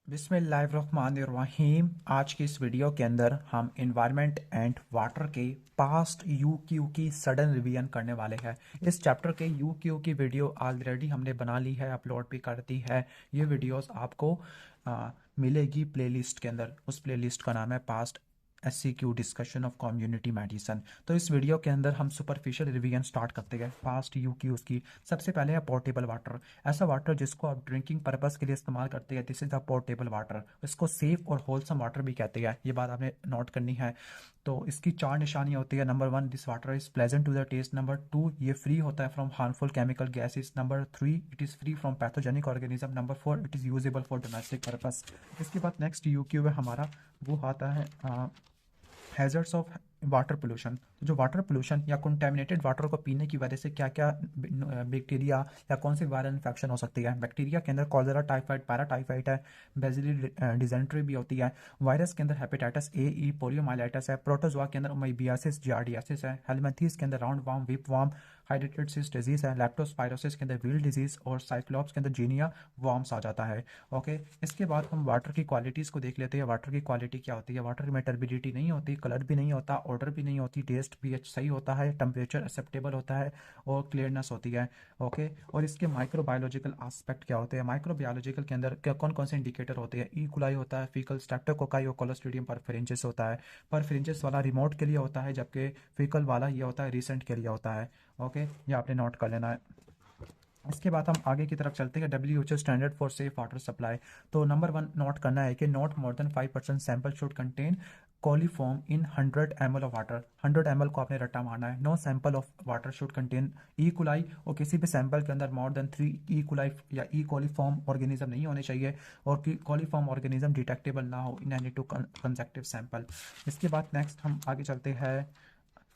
बिस्मिल्लाहिर्रहमानिर्रहीम। आज की इस वीडियो के अंदर हम इन्वायरमेंट एंड वाटर के पास्ट यू क्यू की सडन रिवीजन करने वाले हैं। इस चैप्टर के यू क्यू की वीडियो ऑलरेडी हमने बना ली है, अपलोड भी कर दी है। ये वीडियोस आपको मिलेगी प्लेलिस्ट के अंदर। उस प्लेलिस्ट का नाम है पास्ट SCQ discussion of community medicine. तो इस वीडियो के अंदर हम सुपरफिशियल रिवीजन स्टार्ट करते हैं पास्ट यू क्यूज की। सबसे पहले है पोर्टेबल वाटर। ऐसा वाटर जिसको आप ड्रिंकिंग पर्पस के लिए इस्तेमाल करते हैं, this is the portable water. इसको सेफ और होलसम वाटर भी कहते हैं, ये बात आपने नोट करनी है। तो इसकी चार निशानियां होती है। Number 1, this water is pleasant to the taste. Number 2, ये फ्री होता है from harmful chemical gases. Number 3, it is free from pathogenic organism. Number 4, it is usable for domestic purpose. इसके बाद नेक्स्ट यू क्यू है हमारा, वो आता है हैजर्ड्स ऑफ वाटर पोल्यूशन। जो वाटर पोल्यूशन या कंटेमिनेटेड वाटर को पीने की वजह से क्या क्या बैक्टीरिया या कौन सी वायरल इन्फेक्शन हो सकती है। बैक्टीरिया के अंदर कॉलेरा, टाइफाइड, पैराटाइफाइड है, बेसिली डिजेंट्री भी होती है। वायरस के अंदर हेपेटाइटिस ए, ई, पोलियोमाइलाइटिस है। प्रोटोजोआ के अंदर ओमाइबियासिस, जियार्डियासिस है। हेलमिंथीज के अंदर राउंड वार्म, विप वार्म, हाइड्रेटेड सिस डिजीज है। लैप्टोस्पायरोसिस के अंदर व्हील डिजीज और साइक्लोप्स के अंदर जीनिया वॉर्म्स आ जाता है। ओके, इसके बाद हम वाटर की क्वालिटीज़ को देख लेते हैं। वाटर की क्वालिटी क्या होती है? वाटर में टर्बिडिटी नहीं होती, कलर भी नहीं होता, ऑर्डर भी नहीं होती, टेस्ट pH सही होता है, टेम्परेचर एक्सेप्टेबल होता है और क्लियरनेस होती है। ओके, और इसके माइक्रोबायोलॉजिकल एस्पेक्ट क्या होते हैं? माइक्रोबायोलॉजिकल के अंदर क्या कौन कौन से इंडिकेटर होते हैं? ई कुलाई होता है, फीकल स्ट्रेप्टोकोकाई और कोलोस्ट्रीडियम परफेरेंसिस होता है। परफेरेंसिस वाला रिमोट के लिए होता है, जबकि फीकल वाला ये होता है रिसेंट के लिए होता है। ओके, ये आपने नोट कर लेना है। इसके बाद हम आगे की तरफ चलते हैं। WHO standard for safe water supply. तो नंबर 1 नोट करना है कि not more than 5% sample should contain coliform in 100 ml of water. 100 ml को आपने रट्टा मारना है। No sample of water should contain E coli, और किसी भी सैंपल के अंदर मोर देन 3 ई कुलाई या ई कोलीफॉर्म ऑर्गेनिज्म नहीं होने चाहिए, और कोलीफॉर्म ऑर्गेनिज्म डिटेक्टेबल ना हो in any two consecutive sample. इसके बाद नेक्स्ट हम आगे चलते हैं।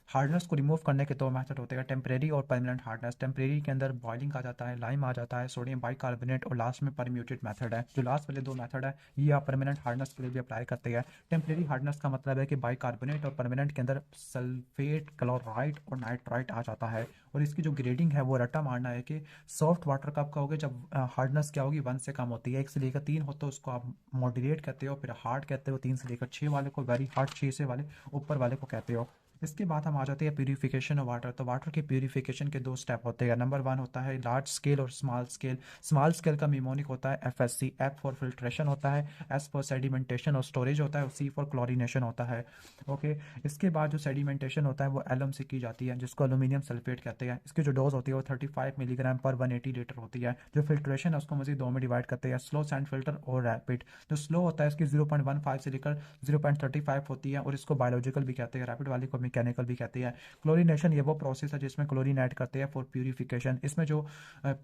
हार्डनेस को रिमूव करने के दो मेथड होते हैं, टेम्परेरी और परमानेंट हार्डनेस। टेम्परेरी के अंदर बॉइलिंग आ जाता है, लाइम आ जाता है, सोडियम बाइकार्बोनेट, और लास्ट में परम्यूटेड मेथड है। जो लास्ट वाले दो मेथड है ये आप परमानेंट हार्डनेस के लिए भी अप्लाई करते हैं। टेम्परेरी हार्डनेस का मतलब है कि बाइकार्बोनेट और परमानेंट के अंदर सल्फेट, क्लोराइड और नाइट्राइट आ जाता है। और इसकी जो ग्रेडिंग है वो रट्टा मारना है कि सॉफ्ट वाटर कब कहोगे जब हार्डनेस क्या होगी, 1 से कम होती है। 1 से लेकर 3 हो तो उसको आप मॉडरेट कहते हो, फिर हार्ड कहते हो। 3 से लेकर 6 वाले को वेरी हार्ड, 6 से वाले ऊपर वाले को कहते हो। इसके बाद हम आ जाते हैं प्यूरिफिकेशन ऑफ वाटर। तो वाटर की प्यूरिफिकेशन के दो स्टेप होते हैं। नंबर 1 होता है लार्ज स्केल और स्मॉल स्केल। स्मॉल स्केल का मिमोनिक होता है FSC, F फॉर फिल्ट्रेशन होता है, S फॉर सेडिमेंटेशन और स्टोरेज होता है, और C फॉर क्लोरीनेशन होता है। ओके, इसके बाद जो सेडिमेंटेशन होता है वो एलम से की जाती है, जिसको एल्यूमिनियम सल्फेट कहते हैं। इसकी जो डोज होती है वो 35 मिलीग्राम पर 180 लीटर होती है। जो फिल्ट्रेशन है उसको मजीद दो में डिवाइड करते हैं, स्लो सैंड फिल्टर और रैपिड। जो स्लो होता है इसकी 0.15 से लेकर 0.35 होती है, और इसको बायोलॉजिकल भी कहते हैं। रैपिड वाली को मैकेनिकल भी कहते हैं। क्लोरीनेशन ये वो प्रोसेस है जिसमें क्लोरीन ऐड करते हैं फॉर प्यूरिफिकेशन। इसमें जो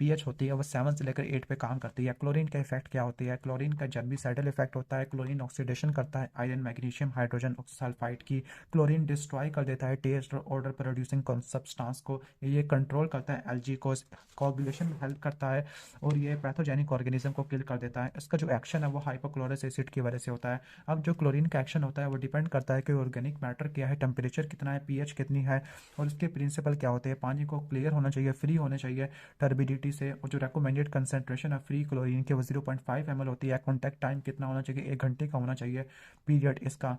pH होती है वो 7 से लेकर 8 पे काम करती है। क्लोरीन का इफेक्ट क्या होती है? क्लोरीन का जर्मिसाइडल इफेक्ट होता है। क्लोरीन ऑक्सीडेशन करता है आयरन, मैग्नीशियम, हाइड्रोजन सल्फाइड की। क्लोरीन डिस्ट्रॉय कर देता है टेस्ट और ऑर्डर प्रोड्यूसिंग सब्सटेंस को। ये कंट्रोल करता है एलजी को, कोगुलेशन में हेल्प करता है, और ये पैथोजेनिक ऑर्गेनिज्म को किल कर देता है। इसका जो एक्शन है वो हाइपोक्लोरस एसिड की वजह से होता है। अब जो क्लोरीन का एक्शन होता है वो डिपेंड करता है कि ऑर्गेनिक मैटर क्या है, टेम्परेचर कितना है, pH कितनी है, और उसके प्रिंसिपल क्या होते हैं। पानी को क्लियर होना चाहिए, फ्री होना चाहिए टर्बिडिटी से, और जो रेकमेंडेड कंसेंट्रेशन है फ्री क्लोरीन की वो 0.5 ml होती है। कॉन्टैक्ट टाइम कितना होना चाहिए? 1 घंटे का होना चाहिए पीरियड इसका।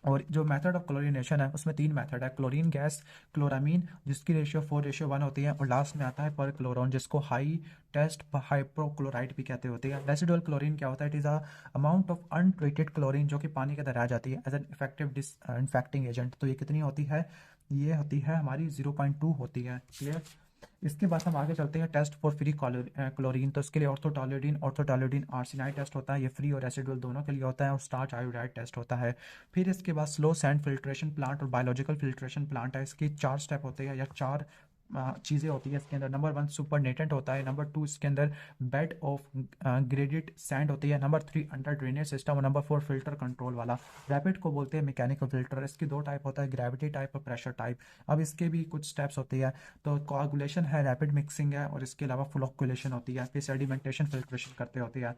और जो मेथड ऑफ क्लोरीनेशन है उसमें 3 मेथड है। क्लोरीन गैस, क्लोरामीन जिसकी रेशियो 4:1 होती है, और लास्ट में आता है पर क्लोरोन जिसको हाई टेस्ट हाइप्रोक्लोराइड भी कहते होते हैं। रेसिडुअल क्लोरीन क्या होता है? It is a amount of untreated chlorine जो कि पानी के अंदर रह जाती है as an effective infecting agent. तो ये कितनी होती है? ये होती है हमारी 0.2 होती है। क्लियर? इसके बाद हम आगे चलते हैं टेस्ट फॉर फ्री क्लोरीन। तो इसके लिए ऑर्थोटॉलोडीन आर्सेनाइड टेस्ट होता है। ये फ्री और रेसिडुअल दोनों के लिए होता है, और स्टार्च आयोडाइड टेस्ट होता है। फिर इसके बाद स्लो सैंड फिल्ट्रेशन प्लांट और बायोलॉजिकल फिल्ट्रेशन प्लांट है। इसके 4 स्टेप होते हैं या 4 चीज़ें होती है इसके अंदर। नंबर 1 सुपर नेटेंट होता है। नंबर 2 इसके अंदर बेड ऑफ ग्रेडेड सैंड होती है। नंबर 3 अंडर ड्रेनेज सिस्टम, और नंबर 4 फिल्टर कंट्रोल वाला। रैपिड को बोलते हैं मैकेनिकल फिल्टर। इसकी 2 टाइप होता है, ग्रेविटी टाइप और प्रेशर टाइप। अब इसके भी कुछ स्टेप्स होती है। तो कोआगुलेशन है, रैपिड मिक्सिंग है, और इसके अलावा फ्लोकुलेशन होती है, फिर सेडिमेंटेशन फिल्ट्रेशन करते होती है।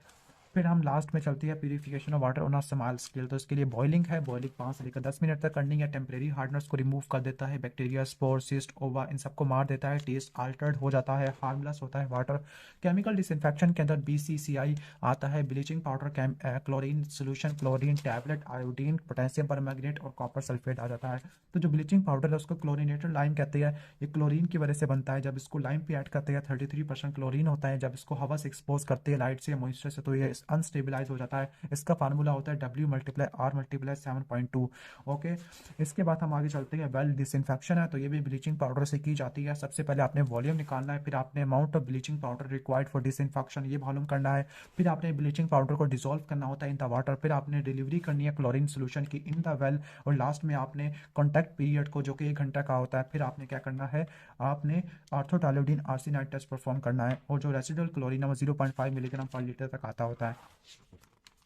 फिर हम लास्ट में चलती है purification of water on a small scale. तो इसके लिए बॉइलिंग है, बॉइलिंग 5 से लेकर 10 मिनट तक करनी है। टेम्परेरी हार्डनेस को रिमूव कर देता है, बैक्टीरिया, स्पोर, सिस्ट, ओवा इन सबको मार देता है। टेस्ट अल्टर्ड हो जाता है, हार्मलेस होता है वाटर। केमिकल डिसइंफेक्शन के अंदर BCCI आता है, bleaching powder, chlorine solution, chlorine tablet, iodine, potassium permanganate और कॉपर सल्फेट आ जाता है। तो जो ब्लीचिंग पाउडर है उसको क्लोरीनेटेड लाइम कहते हैं, ये क्लोरीन की वजह से बनता है। जब इसको लाइम पे ऐड करते हैं 33% क्लोरीन होता है। जब इसको हवा से एक्सपोज करते हैं लाइट से या मॉइस्चर से तो ये अनस्टेबलाइज हो जाता है। इसका फार्मूला होता है W × R × 7.2। ओके, इसके बाद हम आगे चलते हैं। वेल डिसइंफेक्शन है तो ये भी ब्लीचिंग पाउडर से की जाती है। सबसे पहले आपने वॉल्यूम निकालना है, फिर आपने amount of bleaching powder required for disinfection ये मालूम करना है। फिर आपने ब्लीचिंग पाउडर को डिसॉल्व करना होता है इन द वाटर। फिर आपने डिलीवरी करनी है क्लोरीन सोल्यूशन की इन द वेल। और लास्ट में आपने कॉन्टैक्ट पीरियड को जो कि 1 घंटा का होता है, फिर आपने क्या करना है, आपने आर्थोटालोडीन आर्सेनाइड टेस्ट परफॉर्म करना है। और जो रेसिडुअल क्लोरीन है वो 0.5 मिलीग्राम पर लीटर तक आता होता है।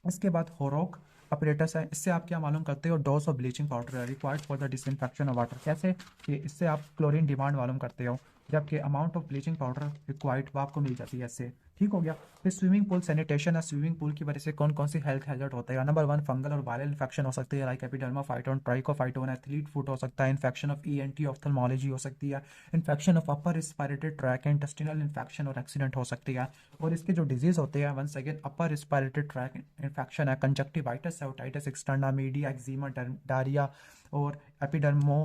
इसके बाद होरोक अपरेटस है, इससे आप क्या मालूम करते हो, डोज ऑफ ब्लीचिंग पाउडर है required for the disinfection of water. कैसे कि इससे आप क्लोरीन डिमांड मालूम करते हो, जबकि amount of bleaching powder required वो आपको मिल जाती है इससे। ठीक हो गया। फिर स्विमिंग पूल सैनिटेशन है, स्विमिंग पूल की वजह से कौन कौन सी हेल्थ हैजर्ड होते हैं। नंबर 1 फंगल और वायरल इन्फेक्शन हो सकती है, लाइक एपिडर्माफाइटोन, ट्राइकोफाइटोन, एथलीट फुट हो सकता है। इन्फेक्शन ऑफ ENT ऑफ्थल्मोलॉजी हो सकती है। Infection of upper respiratory tract, intestinal infection और एक्सीडेंट हो सकती है। और इसके जो डिजीज होते हैं, one second, upper respiratory tract infection है, conjunctivitis, otitis externa, media, eczema, diarrhoea और एपिडर्मो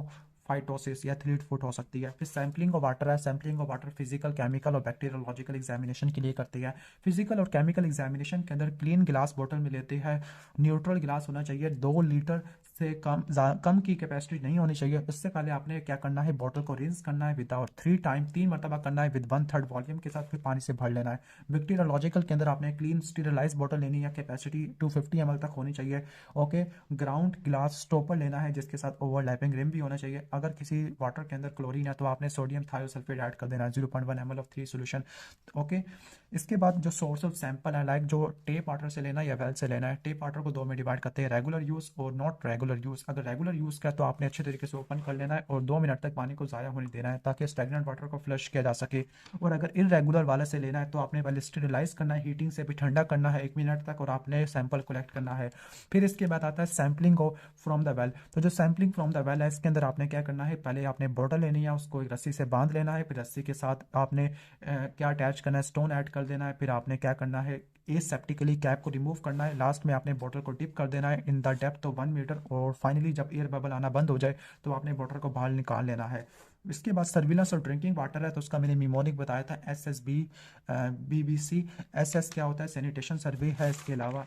फाइटोसिस या एथलीट फुट हो सकती है। फिर सैम्पलिंग ऑफ वाटर है, sampling of water physical, chemical और बैक्टीरियोलॉजिकल एग्जामिनेशन के लिए करती है। फिजिकल और केमिकल एग्जामिनेशन के अंदर क्लीन गिलास बोतल में लेते हैं, न्यूट्रल गिलास होना चाहिए, 2 लीटर से कम की कैपेसिटी नहीं होनी चाहिए। इससे पहले आपने क्या करना है, बोतल को रिंस करना है विदाउट 3 मरतबा करना है विद 1/3 वॉल्यूम के साथ, फिर पानी से भर लेना है। बैक्टीरियोलॉजिकल के अंदर आपने क्लीन स्टीरिलाइज बोतल लेनी है, कैपेसिटी 250 ml तक होनी चाहिए। ओके, ग्राउंड ग्लास स्टॉपर लेना है जिसके साथ ओवरलैपिंग रिम भी होना चाहिए। अगर किसी वाटर के अंदर क्लोरीन है तो आपने सोडियम थायोसल्फेट ऐड कर देना है, 0.1 ml ऑफ 3 सोल्यूशन। ओके, इसके बाद जो सोर्स ऑफ सैंपल है, लाइक जो टेप वाटर से लेना है या वेल से लेना है। टेप वाटर को 2 में डिवाइड करते हैं, रेगुलर यूज़ और नॉट रेगुलर यूज़। अगर रेगुलर यूज़ का तो आपने अच्छे तरीके से ओपन कर लेना है और 2 मिनट तक पानी को ज़ाया होने देना है ताकि स्टैग्नेंट वाटर को फ्लश किया जा सके। और अगर इरेगुलर वाले से लेना है तो आपने पहले स्टेरिलाइज करना है, हीटिंग से भी ठंडा करना है 1 मिनट तक, और आपने सैंपल कलेक्ट करना है। फिर इसके बाद आता है sampling of from the well. तो जो सैम्पलिंग फ्रॉम द वेल है इसके अंदर आपने क्या करना है, पहले आपने बोतल लेनी है, उसको एक रस्सी से बांध लेना है, फिर रस्सी के साथ आपने क्या अटैच करना है, स्टोन ऐड कर देना है। फिर आपने क्या करना है, एसेप्टिकली कैप को रिमूव करना है। लास्ट में आपने बोतल को डिप कर देना है in the depth of 1 metre, और फाइनली जब एयर बबल आना बंद हो जाए तो आपने बोतल को बाहर निकाल लेना है। इसके बाद सर्विलेंस और ड्रिंकिंग वाटर है, तो उसका मैंने निमोनिक बताया था, SSB, BBC। SS क्या होता है, सैनिटेशन सर्वे है। इसके अलावा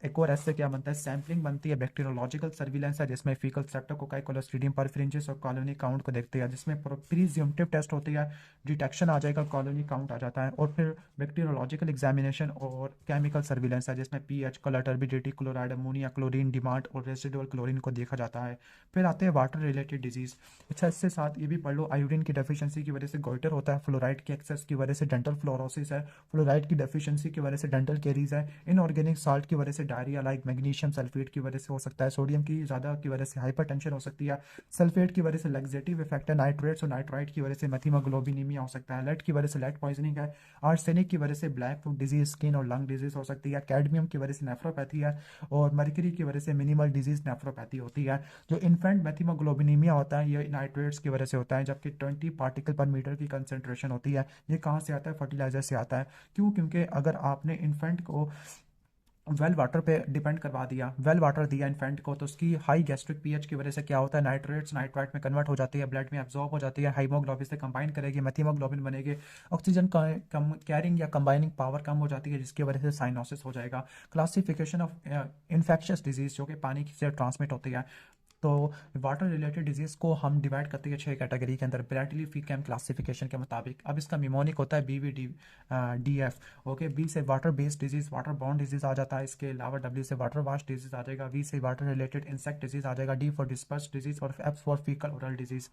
एक और ऐसे क्या बनता है, सैम्पलिंग बनती है, बैक्टीरियोलॉजिकल सर्विलेंस है जिसमें फीकल स्ट्रेप्टोकोकाई, क्लोस्ट्रीडियम परफ्रिंजिस और कॉलोनी काउंट को देखते हैं, जिसमें प्रीज्यूम्टिव टेस्ट होती है, डिटेक्शन आ जाएगा, कॉलोनी काउंट आ जाता है। और फिर बैक्टीरियोलॉजिकल एग्जामिनेशन और केमिकल सर्विलेंस है जिसमें pH, colour, turbidity, chloride, ammonia, chlorine demand और रेसिडुअल क्लोरीन को देखा जाता है। फिर आते हैं वाटर रिलेटेड डिजीज। अच्छा, इससे साथ ये भी पढ़ लो, आयोडीन की डेफिशिएंसी की वजह से गोइटर होता है, फ्लोराइड की एक्सेस की वजह से डेंटल फ्लोरोसिस है, फ्लोराइड की डेफिशिएंसी की वजह से डेंटल कैरीज है, इनऑर्गेनिक साल्ट की वजह से डायरिया, लाइक मैग्नीशियम सल्फेट की वजह से हो सकता है, सोडियम की ज़्यादा की वजह से हाइपरटेंशन हो सकती है, सल्फेट की वजह से लैक्सेटिव इफेक्ट है, नाइट्रेट्स और नाइट्राइट की वजह से मेथियोग्लोबिनीमिया हो सकता है, लेड की वजह से लेड पॉइजनिंग है, आर्सेनिक की वजह से ब्लैक फुट डिजीज, स्किन और लंग डिजीज हो सकती है, कैडमियम की वजह से नेफ्रोपैथी है, और मर्करी की वजह से मिनिमल डिजीज नेफ्रोपैथी होती है। जो इन्फेंट मेथियोग्लोबिनीमिया होता है ये नाइट्रेट्स की वजह से होता है, जबकि 20 पार्टिकल पर मीटर की कंसेंट्रेशन होती है। ये कहाँ से आता है, फर्टिलाइजर से आता है। क्यों? क्योंकि अगर आपने इन्फेंट को वेल वाटर पे डिपेंड करवा दिया, वेल वाटर दिया इन्फेंट को, तो उसकी हाई गैस्ट्रिक पीएच की वजह से क्या होता है, नाइट्रेट्स नाइट्राइट में कन्वर्ट हो जाती है, ब्लड में एब्जॉर्ब हो जाती है, हाइमोग्लोबिन से कंबाइन करेगी, मेथियोग्लोबिन बनेगी, ऑक्सीजन का कम कैरिंग या कंबाइनिंग पावर कम हो जाती है, जिसकी वजह से साइनोसिस हो जाएगा। क्लासिफिकेशन ऑफ इन्फेक्शियस डिजीज जो कि पानी से ट्रांसमिट होती है। तो वाटर रिलेटेड डिजीज़ को हम डिवाइड करते हैं 6 कैटेगरी के अंदर, ब्रैडली फीकैम क्लासिफिकेशन के मुताबिक। अब इसका निमोनिक होता है BVD, ओके। बी से water based disease, water borne disease आ जाता है। इसके अलावा W से वाटर वाश डिजीज़ आ जाएगा, V से वाटर रिलेटेड इंसेक्ट डिजीज़ आ जाएगा, D फॉर डिस्पर्स डिजीज़ और F for faecal oral disease,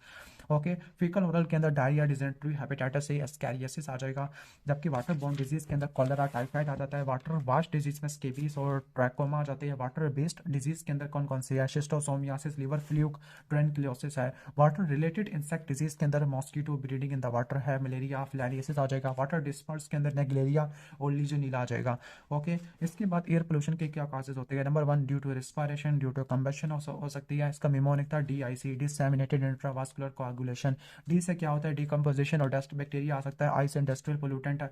okay. Faecal oral के अंदर डायरिया, डिजेंट्री, हेपेटाइटिस A, एस्कैरियोसिस आ जाएगा, जबकि वाटर बॉर्न डिजीज़ के अंदर कॉलरा, टाइफाइड आ जाता है। वाटर वाश डिजीज़ में स्केबीज और ट्रैकोमा आ जाते हैं। वाटर बेस्ड डिजीज़ के अंदर कौन कौन से है, शिस्टोसोमियासिस, लीवर फ्लूक, ट्यूबरकुलोसिस है। वाटर रिलेटेड इंसेक्ट डिजीज के अंदर mosquito breeding in the water है, मलेरिया, फिलारियासिस आ जाएगा। वाटर डिस्पर्स के अंदर नेग्लेरिया और लीजोनीला आ जाएगा। ओके, इसके बाद एयर पोल्यूशन के क्या काजेज होते हैं? Number 1 due to respiration, due to combustion हो सकती है। इसका निमोनिक था DIC, disseminated intravascular coagulation. D से क्या होता है? डिकम्पोजिशन और डस्ट बैक्टीरिया आ सकता है। आई से इंडस्ट्रियल पोल्यूटेंट है।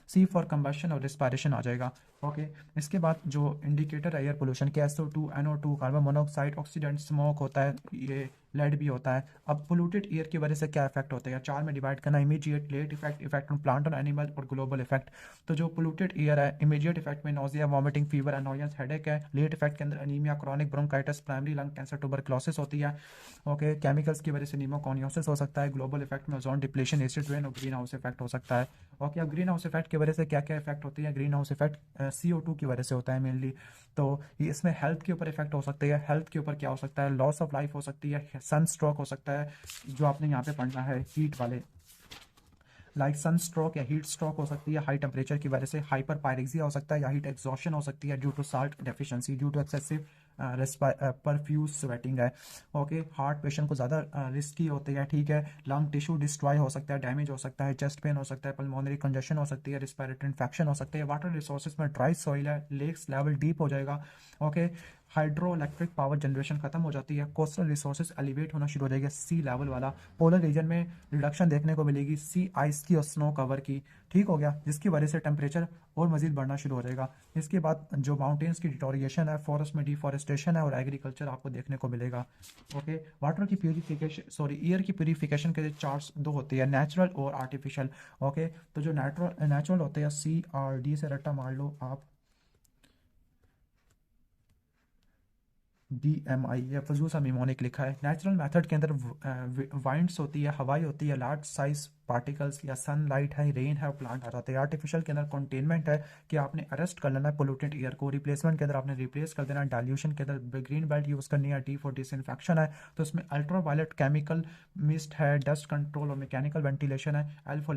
सी फॉर कंबशन और रिस्पायरेशन आ जाएगा। ओके, इसके बाद जो इंडिकेटर है एयर पोल्यूशन के SO2, NO2, carbon monoxide, oxidant, smoke होता है, ये लेड भी होता है। अब पोल्यूटेड एयर की वजह से क्या इफेक्ट होते हैं? 4 में डिवाइड करना, immediate, late effect, effect on plant और एनिमल और ग्लोबल इफेक्ट। तो जो पोल्यूटेड एयर है, इमीडिएट इफेक्ट में nausea, vomiting, fever, annoyance, headache है। लेट इफेक्ट के अंदर anaemia, chronic bronchitis, primary lung cancer, tuberculosis होती है। ओके, केमिकल्स की वजह से न्यूमोकॉनियोसिस हो सकता है। ग्लोबल इफेक्ट में ओजोन डिप्लेशन, एसिड रेन और ग्रीन हाउस इफेक्ट हो सकता है। ओके, अब ग्रीन हाउस इफेक्ट की वजह से क्या क्या इफेक्ट होती है? ग्रीन हाउस इफेक्ट CO2 की वजह से होता है मेनली। तो ये इसमें हेल्थ के ऊपर इफेक्ट हो सकती है। हेल्थ के ऊपर क्या हो सकता है? लॉस ऑफ लाइफ हो सकती है, सन स्ट्रोक हो सकता है, जो आपने यहाँ पे पढ़ना है हीट वाले, लाइक सन स्ट्रोक या हीट स्ट्रोक हो सकती है हाई टेम्परेचर की वजह से। हाइपर पायरेक्सिया हो सकता है या हीट एग्जॉशन हो सकती है due to salt deficiency, due to excessive profuse sweating है। ओके, हार्ट पेशेंट को ज़्यादा रिस्की होती है। ठीक है, लंग टिश्यू डिस्ट्रॉय हो सकता है, डैमेज हो सकता है, चेस्ट पेन हो सकता है, पल्मोनरी कंजेशन हो सकती है, रिस्पिरेटरी इन्फेक्शन हो सकती है। वाटर रिसोर्सेज में ड्राई सॉइल है, लेक्स लेवल डीप हो जाएगा। Okay, hydro electric power generation खत्म हो जाती है। कोस्टल रिसोर्सेज एलिवेट होना शुरू हो जाएगा, सी लेवल वाला। पोलर रीजन में रिडक्शन देखने को मिलेगी, सी आइस की और स्नो कवर की। ठीक हो गया, जिसकी वजह से टेम्परेचर और मजीद बढ़ना शुरू हो जाएगा। इसके बाद जो माउंटेन्स की डिटोरिएशन है, फॉरेस्ट में डिफॉरेस्टेशन है और एग्रीकल्चर आपको देखने को मिलेगा। ओके, वाटर की प्यूरिफिकेशन, सॉरी, एयर की प्यूरिफिकेशन के चार्ट्स दो होती है, नेचुरल और आर्टिफिशियल। ओके, तो जो नेचुरल होते हैं, CRD से रट्टा मार लो आप, DMI, या फजूल सा मिमोनिक लिखा है। नेचुरल मेथड के अंदर वाइंड्स होती है, हवाई होती है, लार्ज साइज पार्टिकल्स या सनलाइट है, रेन है और प्लांट आ जाते हैं। आर्टिफिशियल के अंदर कंटेनमेंट है कि आपने अरेस्ट कर लेना है पोल्यूटेड एयर को। रिप्लेसमेंट के अंदर आपने रिप्लेस कर देना है। डाइल्यूशन के अंदर ग्रीन बेल्ट यूज़ करनी है, D फॉर डिसइंफेक्शन है। तो इसमें अल्ट्रा वायलेट केमिकल मिस्ट है, डस्ट कंट्रोल और मैकेनिकल वेंटिलेशन है। L फॉर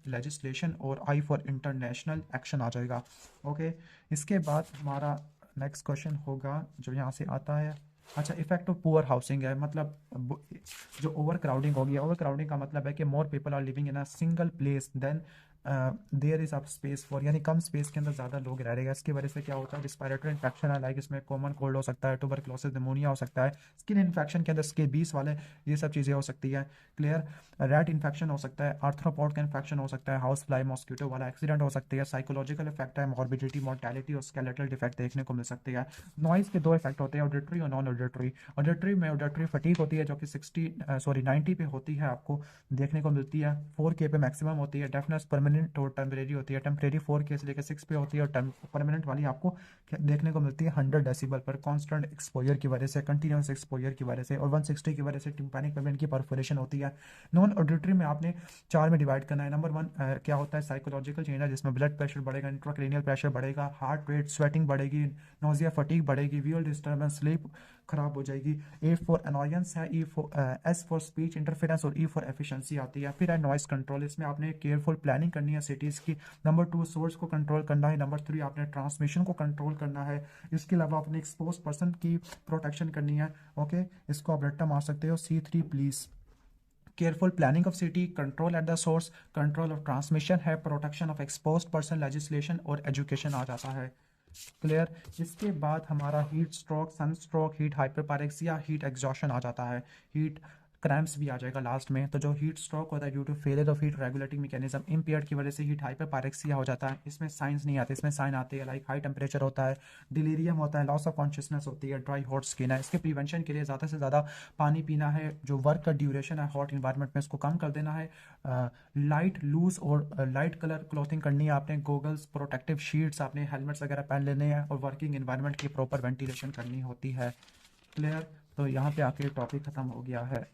लेजिस्लेशन और I फॉर इंटरनेशनल एक्शन आ जाएगा। ओके, इसके बाद हमारा नेक्स्ट क्वेश्चन होगा जो यहाँ से आता है। अच्छा, इफेक्ट ऑफ पुअर हाउसिंग है, मतलब जो ओवर क्राउडिंग होगी। ओवर क्राउडिंग का मतलब है कि more people are living in a single place than there is a space for, यानी कम स्पेस के अंदर ज़्यादा लोग रह रहे हैं। इसकी वजह से क्या होता है? रिस्पिरेटरी इन्फेक्शन है, लाइक इसमें कॉमन कोल्ड हो सकता है, ट्यूबरकुलोसिस, निमोनिया हो सकता है। स्किन इन्फेक्शन के अंदर स्केबीज वाले ये सब चीज़ें हो सकती है। क्लियर, रैट इन्फेक्शन हो सकता है, आर्थ्रोपॉड का इन्फेक्शन हो सकता है, हाउस फ्लाई मॉस्किटो वाला एक्सीडेंट हो सकती है। साइकोलॉजिकल इफेक्ट है, मॉर्बिडिटी, मोर्टेलिटी और स्केलेटल डिफेक्ट देखने को मिल सकती है। नॉइज के दो इफेक्ट होते हैं, ऑडिटरी और नॉन ऑडिटरी। ऑडिटरी में ऑडिटरी फटीग होती है जो कि 90 पे होती है, आपको देखने को मिलती है। 4K पे मैक्सिमम होती है। डेफनेस परमानेंट और टेम्परेरी होती है। टेम्परेरी 4K से लेकर 6 पे होती है और परमानेंट वाली आपको देखने को मिलती है 100 डेसिबल पर, कॉन्स्टेंट एक्सपोजर की वजह से, कंटिन्यूस एक्सपोजर की वजह से। और 160 की वजह से टिम्पैनिक मेम्ब्रेन की परफोरेशन होती है। नॉन ऑडिटरी में आपने 4 में डिवाइड करना है। नंबर 1 क्या होता है? साइकोलॉजिकल चेंज है, जिसमें ब्लड प्रेशर बढ़ेगा, इंट्राक्रेनियल प्रेशर बढ़ेगा, हार्ट रेट, स्वेटिंग बढ़ेगी, नोजिया, फटीग बढ़ेगी, विजुअल डिस्टर्बेंस, स्लीप खराब हो जाएगी। A फॉर अनॉयंस है, S फॉर स्पीच इंटरफेरेंस और E फॉर एफिशिएंसी आती है। फिर है नॉइस कंट्रोल, इसमें आपने केयरफुल प्लानिंग करनी है सिटीज़ की। नंबर 2 सोर्स को कंट्रोल करना है। नंबर 3 आपने ट्रांसमिशन को कंट्रोल करना है। इसके अलावा आपने एक्सपोज पर्सन की प्रोटेक्शन करनी है। ओके, इसको आप रट्टा मार सकते हो, C3 please. Careful planning of city, control at the source, control of transmission है, protection of exposed person, legislation और एजुकेशन आ जाता है। क्लियर, इसके बाद हमारा heat stroke, sun stroke, heat hyperpyrexia, heat exhaustion आ जाता है। हीट क्रैम्प्स भी आ जाएगा लास्ट में। तो जो हीट स्ट्रोक होता है due to failure of heat regulating mechanism impaired की वजह से हीट हाइपरपारेक्सिया हो जाता है। इसमें साइंस नहीं आते, इसमें साइन आते हैं लाइक हाई टेम्परेचर होता है, डिलीरियम होता है, लॉस ऑफ कॉन्शियसनेस होती है, ड्राई हॉट स्किन है। इसके प्रिवेंशन के लिए ज़्यादा से ज़्यादा पानी पीना है। जो वर्क का ड्यूरेशन है हॉट इन्वायरमेंट में, इसको कम कर देना है। लाइट लूज और लाइट कलर क्लॉथिंग करनी है आपने, गोगल्स, प्रोटेक्टिव शीट्स, आपने हेलमेट्स वगैरह पहन लेने हैं और वर्किंग इन्वायरमेंट की प्रॉपर वेंटिलेशन करनी होती है। क्लियर, तो यहाँ पे आके टॉपिक ख़त्म हो गया है।